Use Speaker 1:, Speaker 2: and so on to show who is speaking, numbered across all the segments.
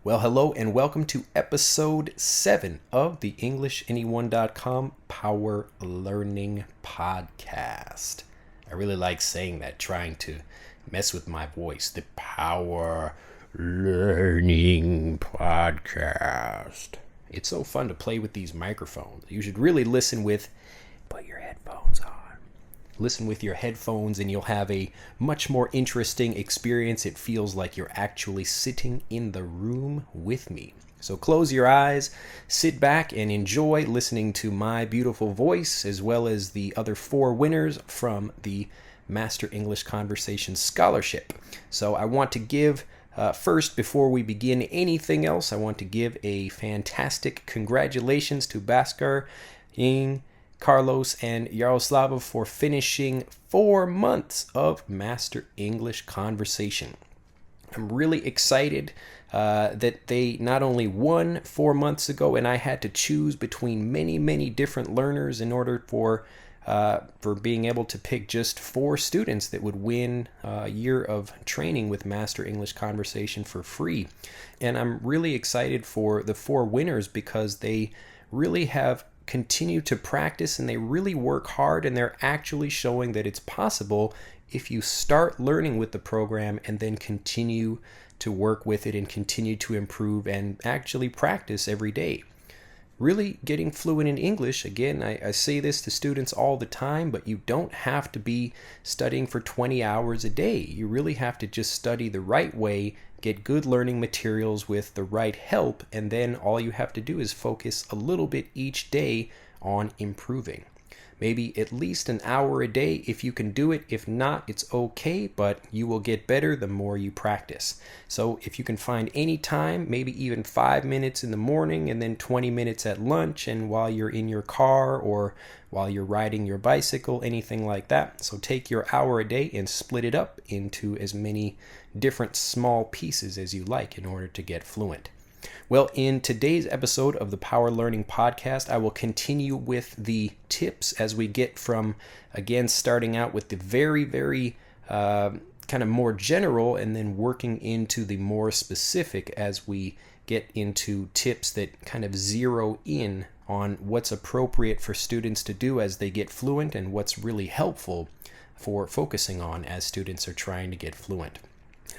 Speaker 1: Well, hello and welcome to episode 7 of the EnglishAnyone.com Power Learning Podcast. I really like saying that, trying to mess with my voice. The Power Learning Podcast. It's so fun to play with these microphones. You should really put your headphones on. Listen with your headphones and you'll have a much more interesting experience. It feels like you're actually sitting in the room with me. So close your eyes, sit back and enjoy listening to my beautiful voice as well as the other 4 winners from the Master English Conversation Scholarship. So I want to give first, before we begin anything else, I want to give a fantastic congratulations to Bhaskar, Ying, Carlos, and Yaroslava for finishing 4 months of Master English Conversation. I'm really excited that they not only won 4 months ago, and I had to choose between many different learners in order for being able to pick just 4 students that would win a year of training with Master English Conversation for free. And I'm really excited for the 4 winners because they really have continue to practice and they really work hard, and they're actually showing that it's possible if you start learning with the program and then continue to work with it and continue to improve and actually practice every day. Really getting fluent in English, again, I say this to students all the time, but you don't have to be studying for 20 hours a day. You really have to just study the right way, get good learning materials with the right help, and then all you have to do is focus a little bit each day on improving. Maybe at least an hour a day if you can do it. If not, it's okay, but you will get better the more you practice. So if you can find any time, maybe even 5 minutes in the morning and then 20 minutes at lunch and while you're in your car or while you're riding your bicycle, anything like that. So take your hour a day and split it up into as many different small pieces as you like in order to get fluent. Well, in today's episode of the Power Learning Podcast, I will continue with the tips as we get from, again, starting out with the very kind of more general and then working into the more specific as we get into tips that kind of zero in on what's appropriate for students to do as they get fluent and what's really helpful for focusing on as students are trying to get fluent.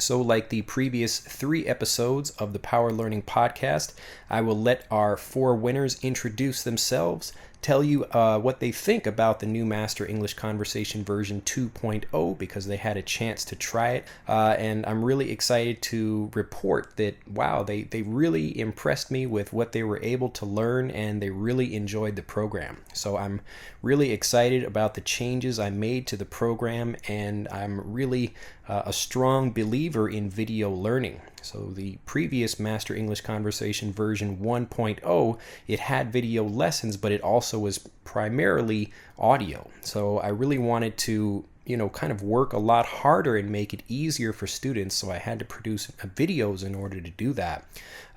Speaker 1: So like the previous 3 episodes of the Power Learning Podcast, I will let our 4 winners introduce themselves, tell you what they think about the new Master English Conversation version 2.0 because they had a chance to try it. And I'm really excited to report that, wow, they really impressed me with what they were able to learn and they really enjoyed the program. So I'm really excited about the changes I made to the program, and I'm really a strong believer in video learning. So the previous Master English Conversation version 1.0, it had video lessons, but it also was primarily audio. So I really wanted to, kind of work a lot harder and make it easier for students. So I had to produce videos in order to do that.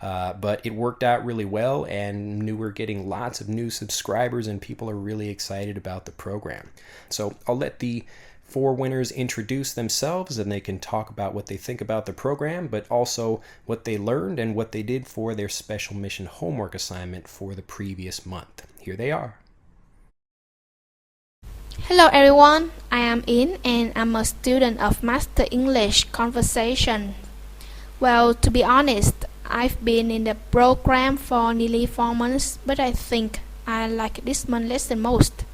Speaker 1: But it worked out really well, and we're getting lots of new subscribers and people are really excited about the program. So I'll let the 4 winners introduce themselves and they can talk about what they think about the program, but also what they learned and what they did for their special mission homework assignment for the previous month. Here they are.
Speaker 2: Hello everyone, I am In and I'm a student of Master English Conversation. Well, to be honest, I've been in the program for nearly 4 months, but I think I like this month's lesson most.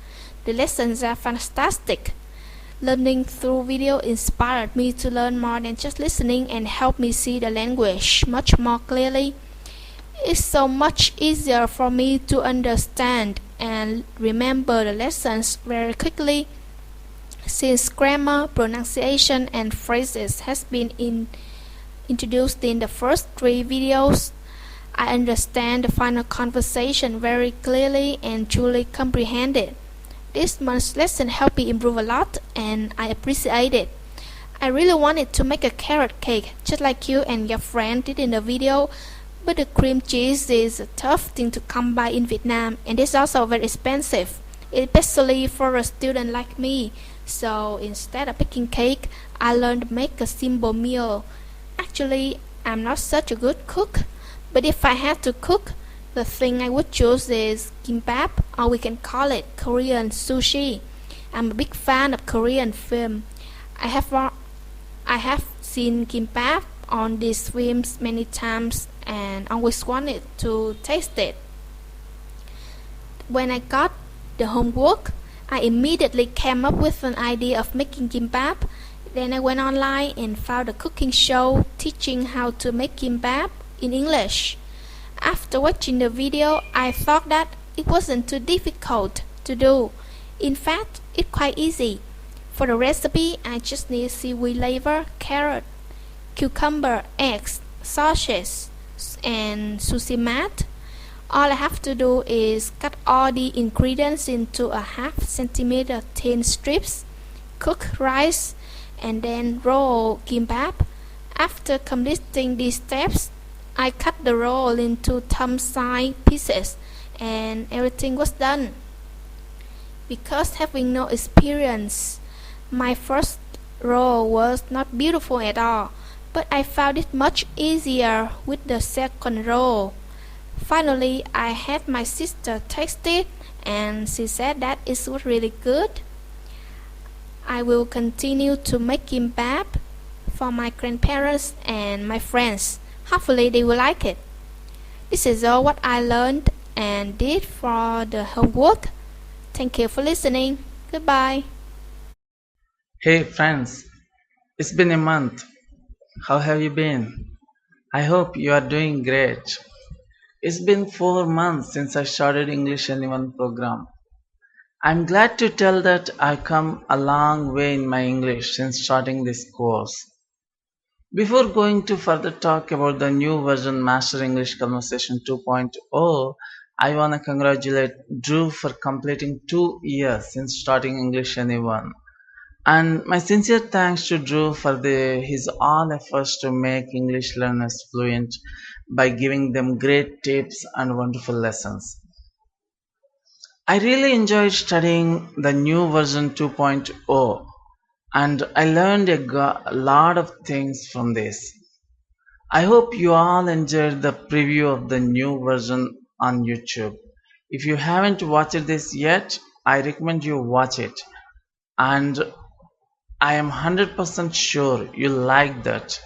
Speaker 2: The lessons are fantastic. Learning through video inspired me to learn more than just listening and helped me see the language much more clearly. It's so much easier for me to understand and remember the lessons very quickly. Since grammar, pronunciation, and phrases has been introduced in the first 3 videos, I understand the final conversation very clearly and truly comprehend it. This month's lesson helped me improve a lot and I appreciate it. I really wanted to make a carrot cake just like you and your friend did in the video, but the cream cheese is a tough thing to come by in Vietnam and it's also very expensive, especially for a student like me. So instead of baking cake, I learned to make a simple meal. Actually, I'm not such a good cook, But if I had to cook, the thing I would choose is kimbap, or we can call it Korean sushi. I'm a big fan of Korean film. I have I have seen kimbap on these films many times and always wanted to taste it. When I got the homework, I immediately came up with an idea of making kimbap. Then I went online and found a cooking show teaching how to make kimbap in English. After watching the video, I thought that it wasn't too difficult to do. In fact, it's quite easy. For the recipe, I just need seaweed liver, carrot, cucumber, eggs, sausage, and sushi mat. All I have to do is cut all the ingredients into a half centimeter thin strips, cook rice, and then roll kimbap. After completing these steps, I cut the roll into thumb-sized pieces and everything was done. Because having no experience, my first roll was not beautiful at all, but I found it much easier with the second roll. Finally, I had my sister taste it and she said that it was really good. I will continue to make kimbap for my grandparents and my friends. Hopefully they will like it. This is all what I learned and did for the homework. Thank you for listening. Goodbye.
Speaker 3: Hey friends, it's been a month. How have you been? I hope you are doing great. It's been 4 months since I started English Anyone program. I'm glad to tell that I've come a long way in my English since starting this course. Before going to further talk about the new version Master English Conversation 2.0, I want to congratulate Drew for completing 2 years since starting English Anyone. And my sincere thanks to Drew for his all efforts to make English learners fluent by giving them great tips and wonderful lessons. I really enjoyed studying the new version 2.0 and I learned a lot of things from this. I hope you all enjoyed the preview of the new version on YouTube. If you haven't watched this yet, I recommend you watch it. And I am 100% sure you like that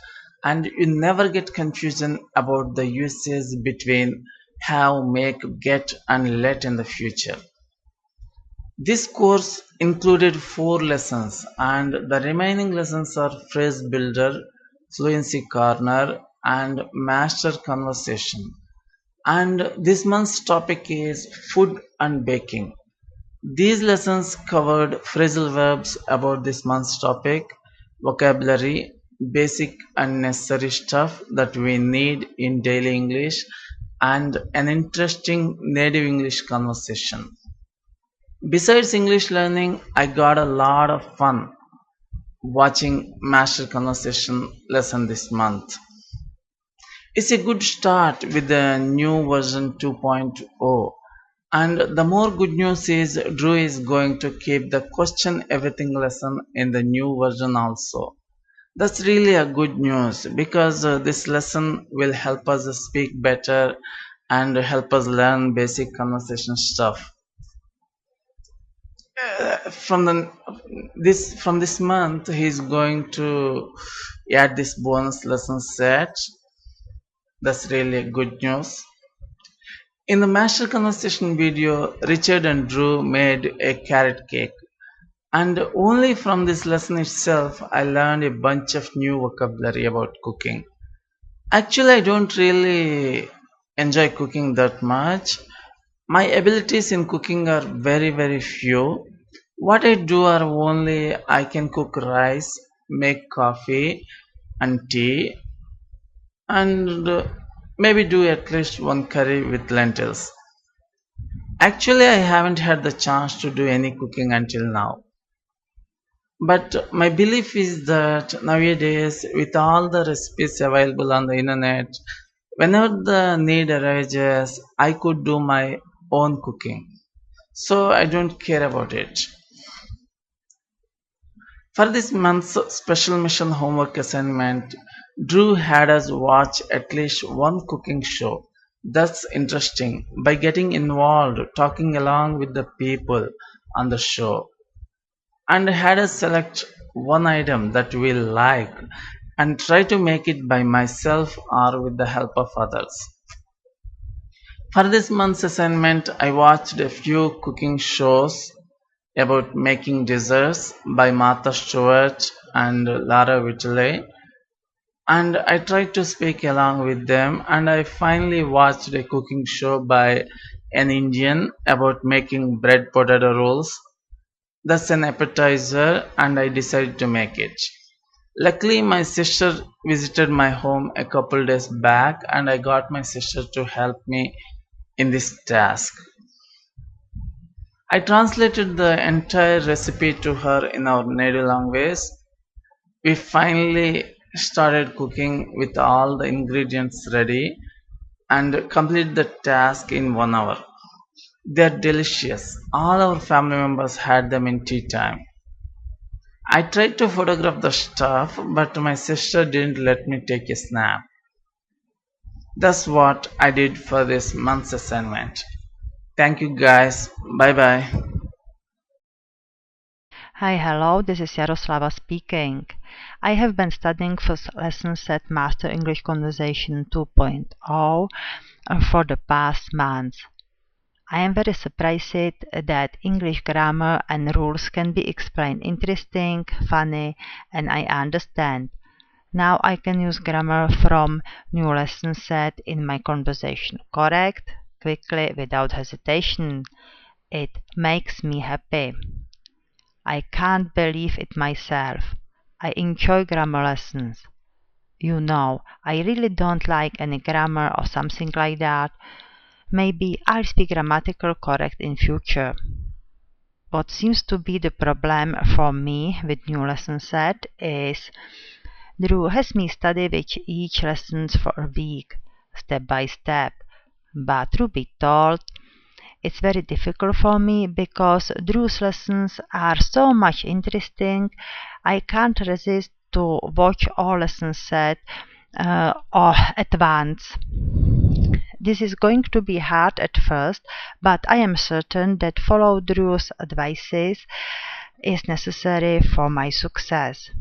Speaker 3: and you never get confusion about the usage between have, make, get and let in the future. This course included 4 lessons and the remaining lessons are Phrase Builder, Fluency Corner and Master Conversation. And this month's topic is food and baking. These lessons covered phrasal verbs about this month's topic, vocabulary, basic and necessary stuff that we need in daily English, and an interesting native English conversation. Besides English learning, I got a lot of fun watching Master Conversation lesson this month. It's a good start with the new version 2.0. And the more good news is Drew is going to keep the question everything lesson in the new version also. That's really a good news because this lesson will help us speak better and help us learn basic conversation stuff. From this month he's going to add this bonus lesson set. That's really good news. In the Master Conversation video, Richard and Drew made a carrot cake. And only from this lesson itself, I learned a bunch of new vocabulary about cooking. Actually, I don't really enjoy cooking that much. My abilities in cooking are very few. What I do are only I can cook rice, make coffee and tea, and maybe do at least one curry with lentils. Actually, I haven't had the chance to do any cooking until now. But my belief is that nowadays, with all the recipes available on the internet, whenever the need arises, I could do my own cooking. So I don't care about it. For this month's special mission homework assignment, Drew had us watch at least one cooking show. That's interesting. By getting involved, talking along with the people on the show, and had us select one item that we like and try to make it by myself or with the help of others. For this month's assignment, I watched a few cooking shows about making desserts by Martha Stewart and Lara Vitale, and I tried to speak along with them. And I finally watched a cooking show by an Indian about making bread potato rolls. That's an appetizer, and I decided to make it. Luckily, my sister visited my home a couple days back, and I got my sister to help me in this task. I translated the entire recipe to her in our native language. We finally started cooking with all the ingredients ready and completed the task in 1 hour. They're delicious. All our family members had them in tea time. I tried to photograph the stuff, but my sister didn't let me take a snap. That's what I did for this month's assignment. Thank you guys. Bye bye.
Speaker 4: Hi, hello, this is Jaroslava speaking. I have been studying for lesson set Master English Conversation 2.0 for the past months. I am very surprised that English grammar and rules can be explained interesting, funny, and I understand. Now I can use grammar from new lesson set in my conversation. Correct? Quickly, without hesitation. It makes me happy. I can't believe it myself. I enjoy grammar lessons. You know, I really don't like any grammar or something like that. Maybe I'll speak grammatical correct in future. What seems to be the problem for me with new lesson set is Drew has me study with each lesson for a week, step by step. But truth be told, it's very difficult for me because Drew's lessons are so much interesting. I can't resist to watch all lessons set or at once. This is going to be hard at first, but I am certain that follow Drew's advices is necessary for my success.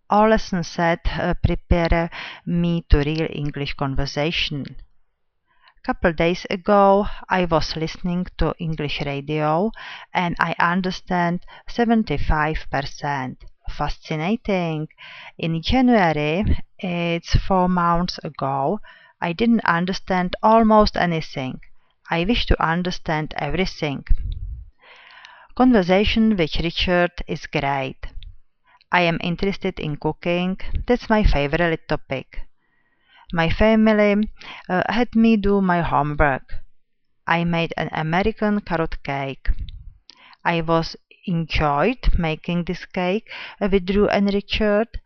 Speaker 4: All lessons set prepare me to real English conversation. Couple days ago, I was listening to English radio and I understand 75%. Fascinating. In January, it's 4 months ago, I didn't understand almost anything. I wish to understand everything. Conversation with Richard is great. I am interested in cooking. That's my favorite topic. My family had me do my homework. I made an American carrot cake. I was enjoyed making this cake with Drew and Richard.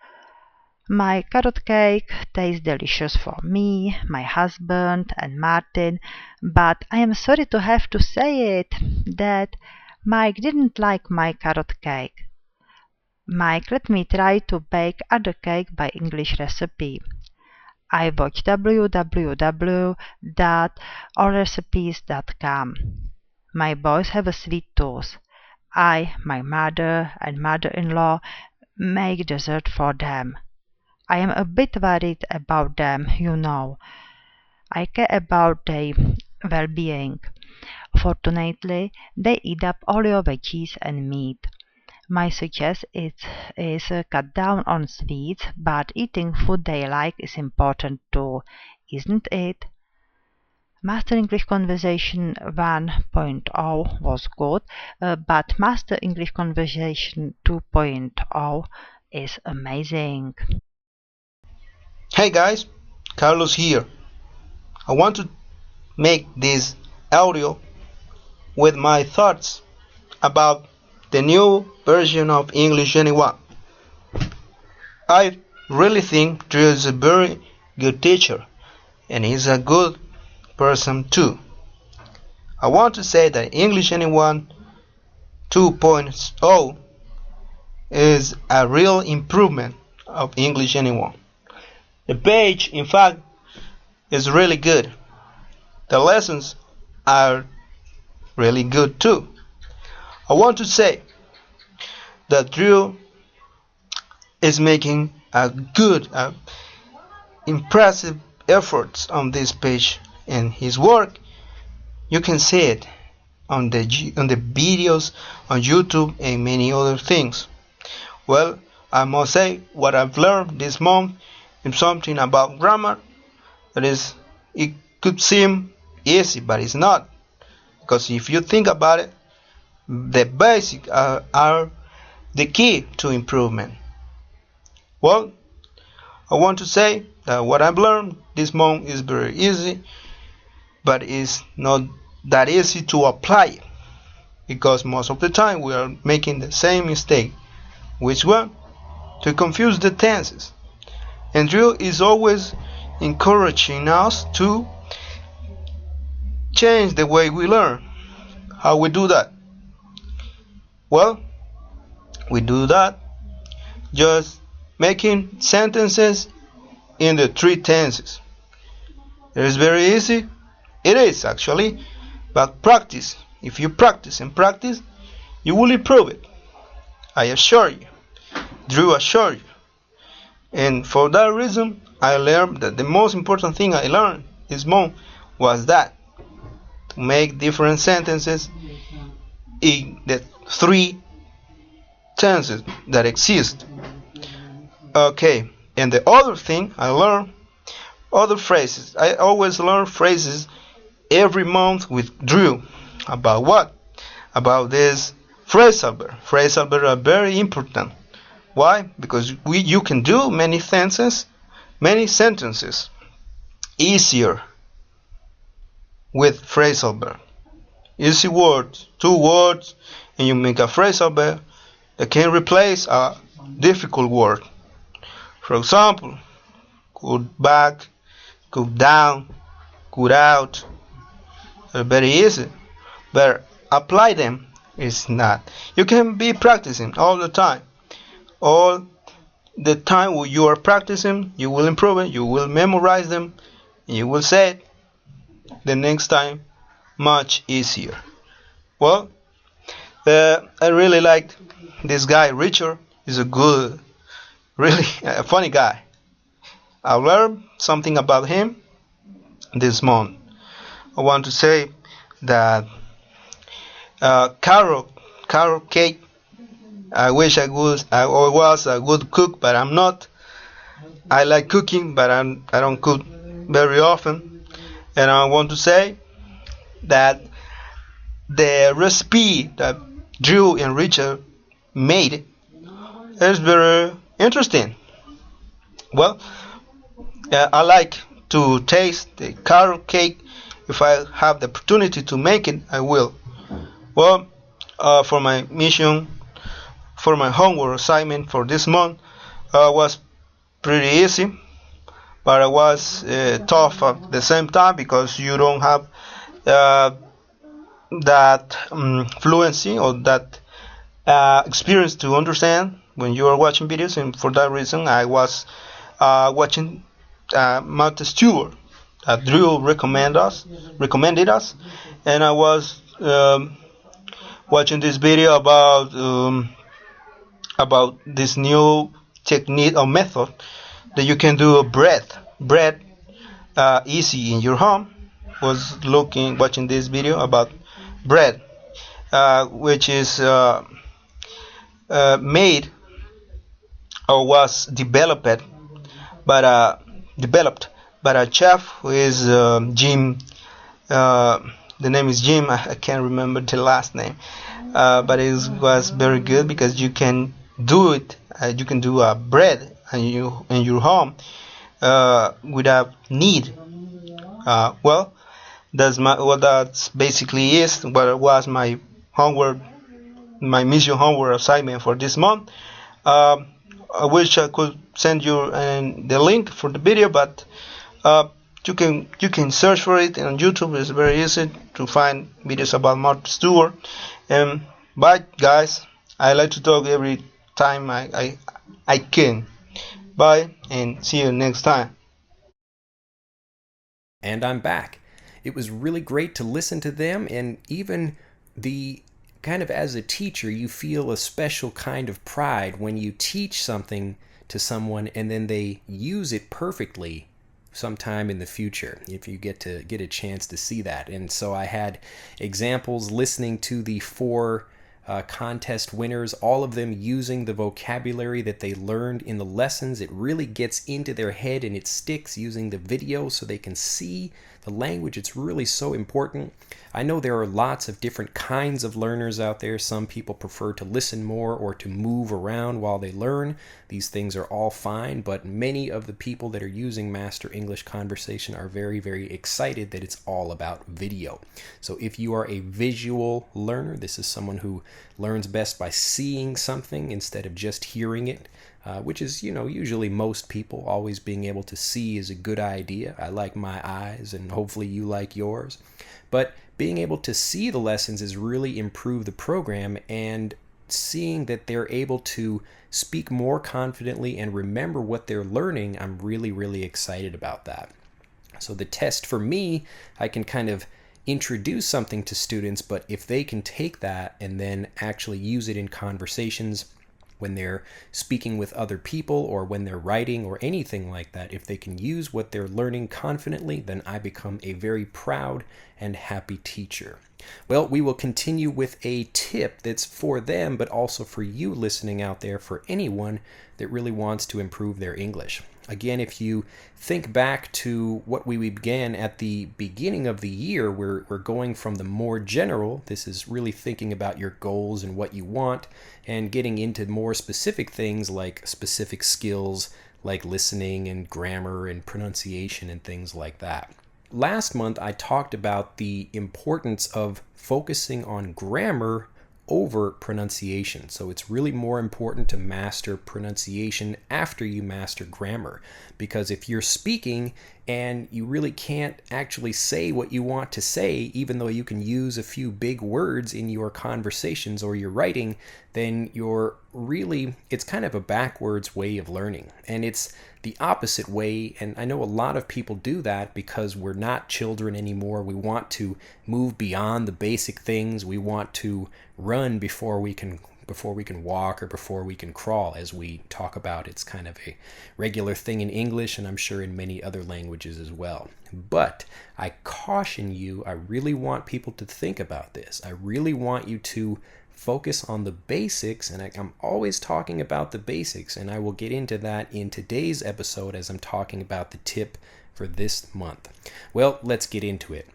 Speaker 4: My carrot cake tastes delicious for me, my husband, and Martin, but I am sorry to have to say it that Mike didn't like my carrot cake. Mike let me try to bake other cake by English recipe. I watched www.allrecipes.com. My boys have a sweet tooth. I, my mother, and mother-in-law make dessert for them. I am a bit worried about them, you know. I care about their well-being. Fortunately, they eat up all your veggies and meat. My suggestion is cut down on sweets, but eating food they like is important too, isn't it? Master English Conversation 1.0 was good, but Master English Conversation 2.0 is amazing.
Speaker 5: Hey guys, Carlos here. I want to make this audio with my thoughts about the new version of English Anyone. I really think Drew is a very good teacher and he's a good person too. I want to say that English Anyone 2.0 is a real improvement of English Anyone. The page, in fact, is really good. The lessons are really good too. I want to say that Drew is making a good, impressive efforts on this page, and his work, you can see it on the videos on YouTube and many other things. Well, I must say what I've learned this month is something about grammar that is, it could seem easy, but it's not, because if you think about it, the basics are the key to improvement. Well, I want to say that what I've learned this month is very easy, but it's not that easy to apply it, because most of the time we are making the same mistake. Which one? To confuse the tenses. And Drew is always encouraging us to change the way we learn. How we do that? Well, we do that just making sentences in the 3 tenses. It is very easy. It is actually, but practice. If you practice and practice, you will improve it. I assure you. Drew assure you. And for that reason, I learned that the most important thing I learned this month was that to make different sentences in the 3 tenses that exist. Okay, and the other thing I learned, other phrases. I always learn phrases every month with Drew. About what? About this phrasal verb. Phrasal verbs are very important. Why? Because you can do many sentences easier with phrasal verb. Easy words, 2 words, and you make a phrasal verb that can replace a difficult word. For example, go back, go down, go out. They're very easy, but apply them is not. You can be practicing all the time. All the time when you are practicing, you will improve it, you will memorize them, and you will say it the next time much easier. Well, I really like this guy, Richard. He's a good, really a funny guy. I learned something about him this month. I want to say that carrot cake, I wish I was a good cook, but I'm not. I like cooking, but I don't cook very often. And I want to say that the recipe that Drew and Richard made is very interesting. Well, I like to taste the carrot cake. If I have the opportunity to make it, I will. Well, for my mission, for my homework assignment for this month, was pretty easy, but it was tough at the same time, because you don't have that fluency or that experience to understand when you are watching videos. And for that reason, I was watching Martha Stewart. Drew recommended us, and I was watching this video about this new technique or method that you can do bread easy in your home. Was watching this video about bread, which is made or was developed by a chef who is Jim. The name is Jim. I can't remember the last name, but it was very good, because you can do it. You can do a bread in your home without need. Well, that's basically is what was my homework, my mission homework assignment for this month. I wish I could send you the link for the video, but you can search for it on YouTube. It's very easy to find videos about Martha Stewart. Bye, guys. I like to talk every time I can. Bye, and see you next time.
Speaker 1: And I'm back. It was really great to listen to them, and even the kind of as a teacher, you feel a special kind of pride when you teach something to someone and then they use it perfectly sometime in the future, if you get a chance to see that. And so I had examples listening to the four contest winners, all of them using the vocabulary that they learned in the lessons. It really gets into their head and it sticks, using the video so they can see the language. It's really so important. I know there are lots of different kinds of learners out there. Some people prefer to listen more or to move around while they learn. These things are all fine, but many of the people that are using Master English Conversation are very, very excited that it's all about video. So if you are a visual learner, this is someone who learns best by seeing something instead of just hearing it, which is, usually most people. Always being able to see is a good idea. I like my eyes, and hopefully you like yours. But being able to see the lessons has really improved the program, and seeing that they're able to speak more confidently and remember what they're learning, I'm really, really excited about that. So the test for me, I can kind of introduce something to students, but if they can take that and then actually use it in conversations when they're speaking with other people or when they're writing or anything like that, if they can use what they're learning confidently, then I become a very proud and happy teacher. Well, we will continue with a tip that's for them, but also for you listening out there, for anyone that really wants to improve their English. Again, if you think back to what we began at the beginning of the year, we're going from the more general, this is really thinking about your goals and what you want, and getting into more specific things like specific skills like listening and grammar and pronunciation and things like that. Last month, I talked about the importance of focusing on grammar over pronunciation. So it's really more important to master pronunciation after you master grammar, because if you're speaking and you really can't actually say what you want to say, even though you can use a few big words in your conversations or your writing, then it's kind of a backwards way of learning. And it's the opposite way, and I know a lot of people do that because we're not children anymore. We want to move beyond the basic things. We want to run before we can walk or before we can crawl, as we talk about. It's kind of a regular thing in English, and I'm sure in many other languages as well. But I caution you, I really want people to think about this. I really want you to focus on the basics, and I'm always talking about the basics, and I will get into that in today's episode as I'm talking about the tip for this month. Well, let's get into it.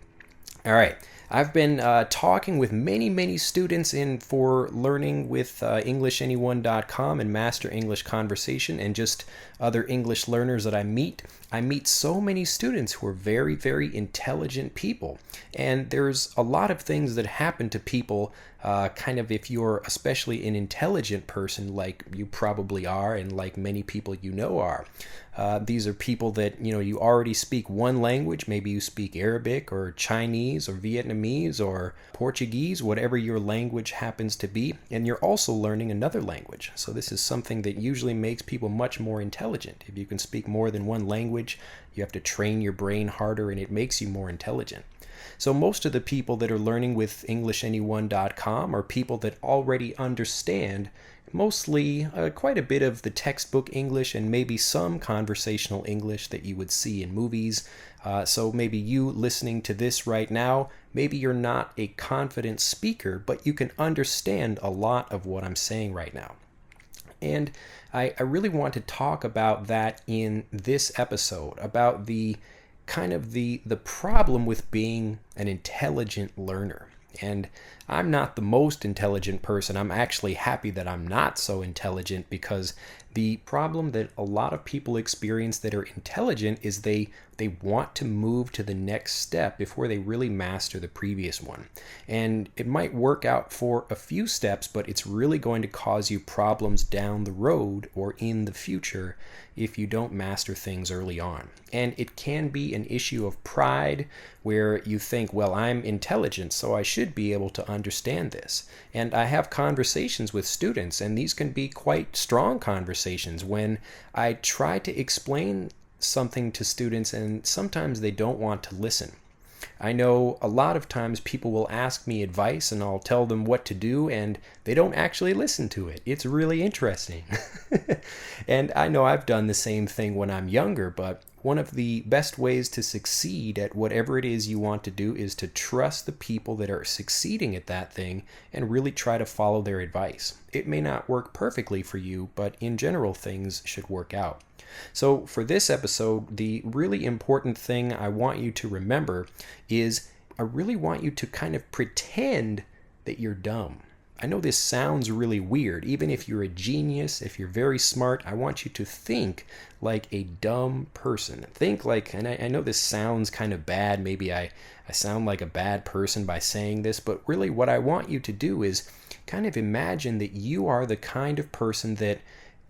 Speaker 1: All right. I've been talking with many students for learning with EnglishAnyone.com and Master English Conversation, and just other English learners that I meet. I meet so many students who are very, very intelligent people. And there's a lot of things that happen to people, kind of if you're especially an intelligent person like you probably are, and like many people are. These are people that, you already speak one language. Maybe you speak Arabic or Chinese or Vietnamese or Portuguese, whatever your language happens to be, and you're also learning another language. So this is something that usually makes people much more intelligent. If you can speak more than one language, you have to train your brain harder, and it makes you more intelligent. So most of the people that are learning with EnglishAnyone.com are people that already understand mostly quite a bit of the textbook English and maybe some conversational English that you would see in movies. So maybe you listening to this right now, maybe you're not a confident speaker, but you can understand a lot of what I'm saying right now. And I really want to talk about that in this episode, about the problem with being an intelligent learner. And I'm not the most intelligent person. I'm actually happy that I'm not so intelligent, because the problem that a lot of people experience that are intelligent is they want to move to the next step before they really master the previous one. And it might work out for a few steps, but it's really going to cause you problems down the road or in the future if you don't master things early on. And it can be an issue of pride, where you think, well, I'm intelligent, so I should be able to understand this. And I have conversations with students, and these can be quite strong conversations when I try to explain something to students and sometimes they don't want to listen. I know a lot of times people will ask me advice and I'll tell them what to do and they don't actually listen to it. It's really interesting. And I know I've done the same thing when I'm younger, but one of the best ways to succeed at whatever it is you want to do is to trust the people that are succeeding at that thing and really try to follow their advice. It may not work perfectly for you, but in general, things should work out. So for this episode, the really important thing I want you to remember is I really want you to kind of pretend that you're dumb. I know this sounds really weird. Even if you're a genius, if you're very smart, I want you to think like a dumb person. Think like, and I know this sounds kind of bad. Maybe I sound like a bad person by saying this, but really what I want you to do is kind of imagine that you are the kind of person that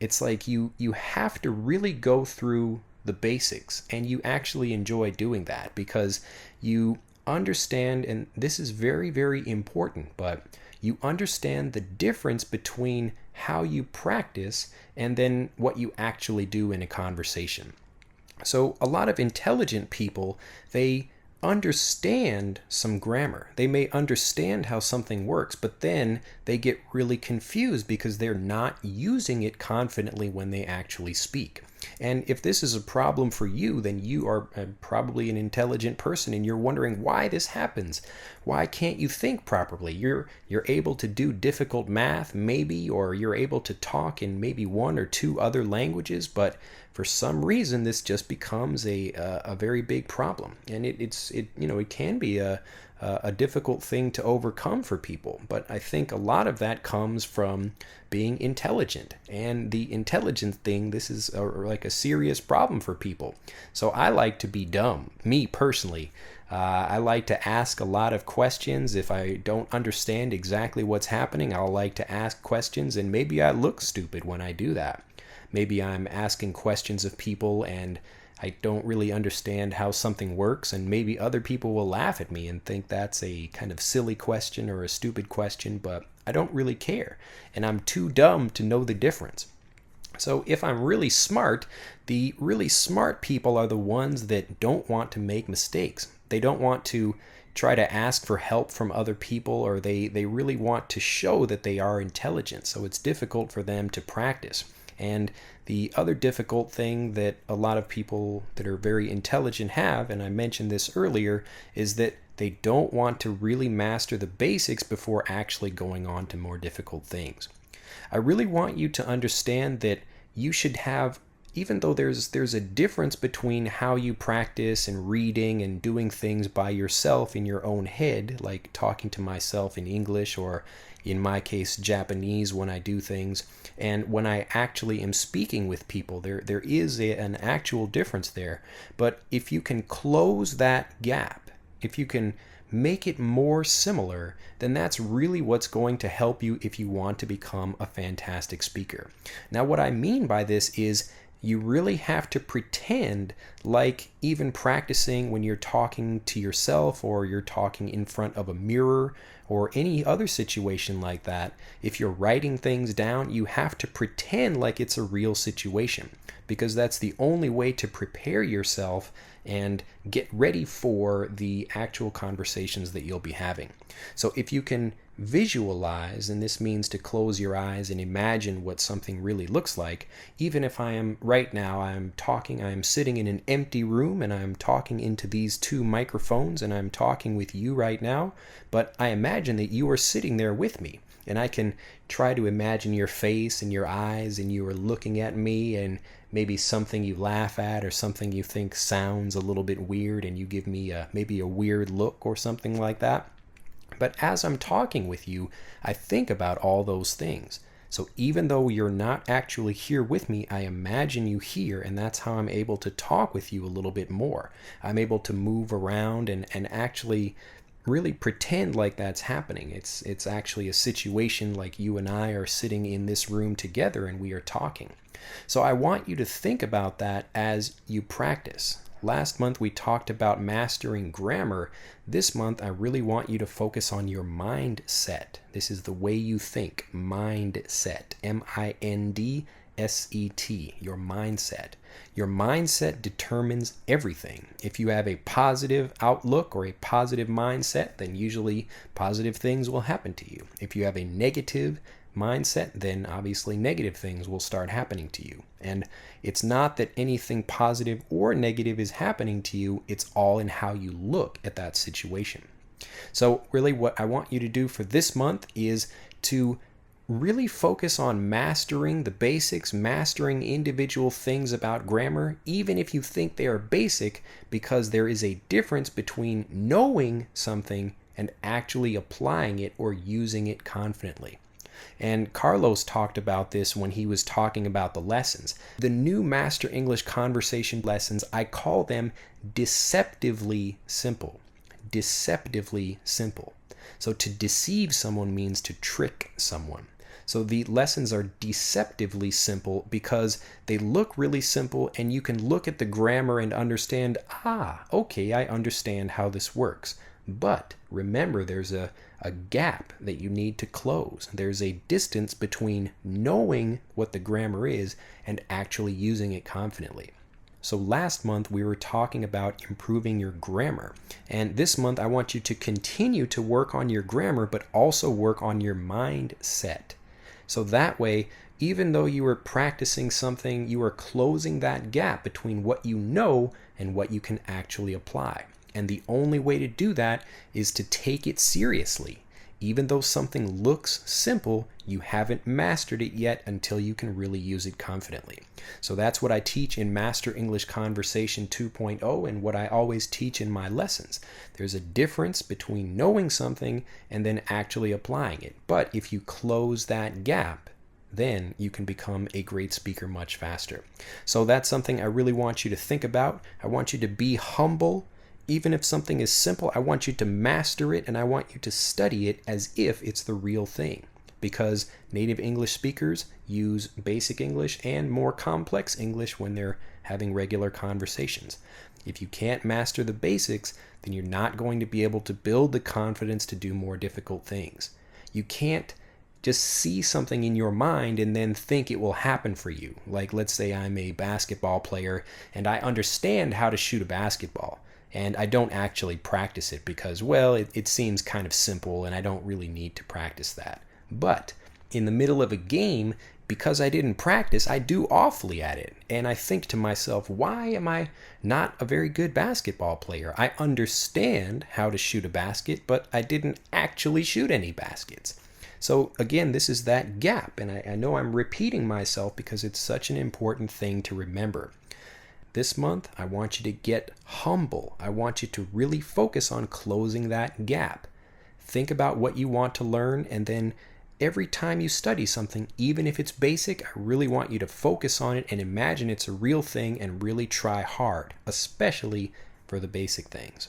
Speaker 1: it's like you have to really go through the basics, and you actually enjoy doing that because you understand, and this is very, very important, but you understand the difference between how you practice and then what you actually do in a conversation. So a lot of intelligent people, they understand some grammar. They may understand how something works, but then they get really confused because they're not using it confidently when they actually speak. And if this is a problem for you, then you are probably an intelligent person and you're wondering why this happens. Why can't you think properly? You're able to do difficult math maybe, or you're able to talk in maybe one or two other languages, but for some reason this just becomes a very big problem. And it can be a difficult thing to overcome for people, but I think a lot of that comes from being intelligent. And the intelligence thing, this is like a serious problem for people. So I like to be dumb, me personally. I like to ask a lot of questions. If I don't understand exactly what's happening, I'll like to ask questions, and maybe I look stupid when I do that. Maybe I'm asking questions of people and I don't really understand how something works, and maybe other people will laugh at me and think that's a kind of silly question or a stupid question, but I don't really care, and I'm too dumb to know the difference. So if I'm really smart, the really smart people are the ones that don't want to make mistakes. They don't want to try to ask for help from other people, or they really want to show that they are intelligent, so it's difficult for them to practice. And the other difficult thing that a lot of people that are very intelligent have, and I mentioned this earlier, is that they don't want to really master the basics before actually going on to more difficult things. I really want you to understand that you should have, even though there's a difference between how you practice and reading and doing things by yourself in your own head, like talking to myself in English, or in my case Japanese when I do things, and when I actually am speaking with people, there is an actual difference there. But if you can close that gap, if you can make it more similar, then that's really what's going to help you if you want to become a fantastic speaker. Now, what I mean by this is you really have to pretend like even practicing when you're talking to yourself, or you're talking in front of a mirror, or any other situation like that. If you're writing things down, you have to pretend like it's a real situation, because that's the only way to prepare yourself and get ready for the actual conversations that you'll be having. So if you can visualize, and this means to close your eyes and imagine what something really looks like, even if I am right now, I'm sitting in an empty room and I'm talking into these two microphones and I'm talking with you right now, but I imagine that you are sitting there with me, and I can try to imagine your face and your eyes, and you are looking at me, and maybe something you laugh at or something you think sounds a little bit weird, and you give me maybe a weird look or something like that. But as I'm talking with you, I think about all those things. So even though you're not actually here with me, I imagine you here, and that's how I'm able to talk with you a little bit more. I'm able to move around and actually really pretend like that's happening. It's actually a situation like you and I are sitting in this room together and we are talking. So I want you to think about that as you practice. Last month we talked about mastering grammar. This month I really want you to focus on your mindset. This is the way you think. Mindset. S-E-T, your mindset. Your mindset determines everything. If you have a positive outlook or a positive mindset, then usually positive things will happen to you. If you have a negative mindset, then obviously negative things will start happening to you. And it's not that anything positive or negative is happening to you, it's all in how you look at that situation. So really what I want you to do for this month is to really focus on mastering the basics, mastering individual things about grammar, even if you think they are basic, because there is a difference between knowing something and actually applying it or using it confidently. And Carlos talked about this when he was talking about the lessons. The new Master English Conversation lessons, I call them deceptively simple. Deceptively simple. So to deceive someone means to trick someone. So the lessons are deceptively simple because they look really simple and you can look at the grammar and understand, okay, I understand how this works. But remember, there's a gap that you need to close. There's a distance between knowing what the grammar is and actually using it confidently. So last month we were talking about improving your grammar. And this month I want you to continue to work on your grammar, but also work on your mindset. So that way, even though you are practicing something, you are closing that gap between what you know and what you can actually apply. And the only way to do that is to take it seriously. Even though something looks simple, you haven't mastered it yet until you can really use it confidently. So that's what I teach in Master English Conversation 2.0 and what I always teach in my lessons. There's a difference between knowing something and then actually applying it. But if you close that gap, then you can become a great speaker much faster. So that's something I really want you to think about. I want you to be humble. Even if something is simple, I want you to master it and I want you to study it as if it's the real thing. Because native English speakers use basic English and more complex English when they're having regular conversations. If you can't master the basics, then you're not going to be able to build the confidence to do more difficult things. You can't just see something in your mind and then think it will happen for you. Like, let's say I'm a basketball player and I understand how to shoot a basketball. And I don't actually practice it because, well, it seems kind of simple and I don't really need to practice that. But in the middle of a game, because I didn't practice, I do awfully at it. And I think to myself, why am I not a very good basketball player? I understand how to shoot a basket, but I didn't actually shoot any baskets. So again, this is that gap. And I know I'm repeating myself because it's such an important thing to remember. This month, I want you to get humble. I want you to really focus on closing that gap. Think about what you want to learn, and then every time you study something, even if it's basic, I really want you to focus on it and imagine it's a real thing and really try hard, especially for the basic things.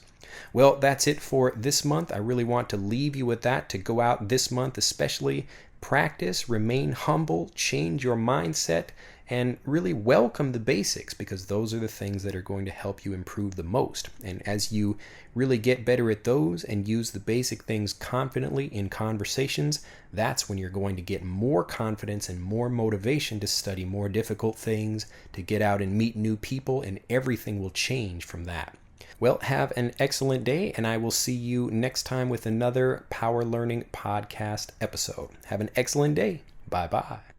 Speaker 1: Well, that's it for this month. I really want to leave you with that, to go out this month especially, practice, remain humble, change your mindset, and really welcome the basics, because those are the things that are going to help you improve the most. And as you really get better at those and use the basic things confidently in conversations, that's when you're going to get more confidence and more motivation to study more difficult things, to get out and meet new people, and everything will change from that. Well, have an excellent day, and I will see you next time with another Power Learning Podcast episode. Have an excellent day. Bye-bye.